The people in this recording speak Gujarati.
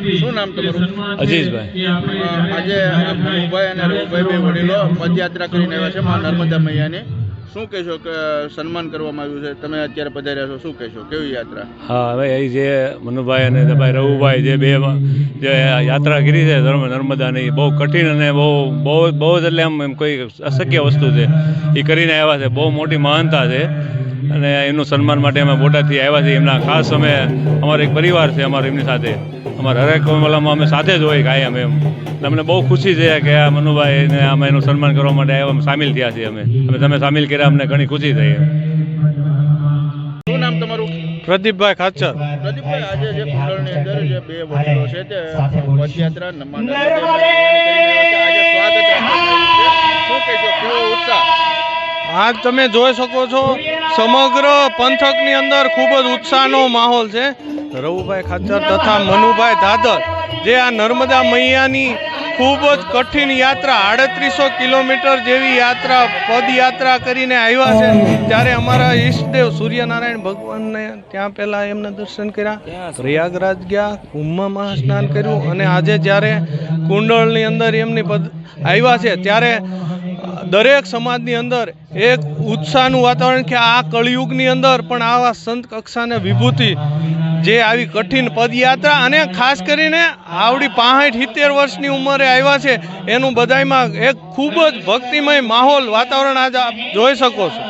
શું નામ તમારું? અજીઝભાઈ. આજે મનુભાઈ અને રઘુભાઈ બે વડીલો પદયાત્રા કરીને આવ્યા છે મા નર્મદા મૈયાની. શું કહેશો કે સન્માન કરવામાં આવ્યું છે, તમે અત્યારે પધાર્યા છો, શું કહેશો, કેવી યાત્રા? હા, હવે એ જે મનુભાઈ અને ભાઈ રઘુભાઈ જે બે જે યાત્રા કરી છે નર્મદાની, બહુ કઠિન અને બહુ જ એટલે આમ કોઈ અશક્ય વસ્તુ છે એ કરીને આવ્યા છે. બહુ મોટી મહાનતા છે અને એનું સન્માન માટે અમે બોટાદથી આવ્યા છીએ. એમના ખાસ અમે અમારો એક પરિવાર છે અમારો, એમની સાથે અમારા હરેક મામલામાં અમે સાથે જ હોય કાયમ એમ. અમને બહુ ખુશી છે કે આ મનુભાઈને અમે એનું સન્માન કરવા માટે આવ્યા, સામેલ થયા છીએ અમે તમે સામેલ કર્યા, અમને ઘણી ખુશી થઈ. શું નામ તમારું? પ્રદીપભાઈ ખાચર. પ્રદીપભાઈ, આજે જે કુંડળની અંદર જે બે વડીલો છે તે પદયાત્રા નર્મદા મૈયાની કરીને આવ્યા છે, આજે સ્વાગત રાખવામાં આવ્યું છે. શું કહેશો, કેવો ઉત્સાહ? આજ તમે જોઈ શકો છો સમગ્ર પંથકની અંદર ખૂબ જ ઉત્સાહનો માહોલ છે. રઘુભાઈ ખાચર તથા મનુભાઈ ધાદર જે આ નર્મદા મૈયાની ખૂબ જ કઠિન યાત્રા 3800 કિલોમીટર જેવી યાત્રા પદયાત્રા કરીને આવ્યા છે, ત્યારે અમારા ઈષ્ટદેવ સૂર્યનારાયણ ભગવાનને ત્યાં પહેલાં એમના દર્શન કર્યા, પ્રયાગરાજ ગયા, કુંભમાં સ્નાન કર્યું અને આજે જ્યારે કુંડળની અંદર એમની આવ્યા છે ત્યારે દરેક સમાજની અંદર એક ઉત્સાહનું વાતાવરણ કે આ કળિયુગની અંદર પણ આવા સંત કક્ષાને વિભૂતિ જે આવી કઠિન પદયાત્રા અને ખાસ કરીને આવડી 65-70 વર્ષની ઉંમરે આવ્યા છે, એનું બધાયમાં એક ખૂબ જ ભક્તિમય માહોલ વાતાવરણ આજે આપ જોઈ શકો છો.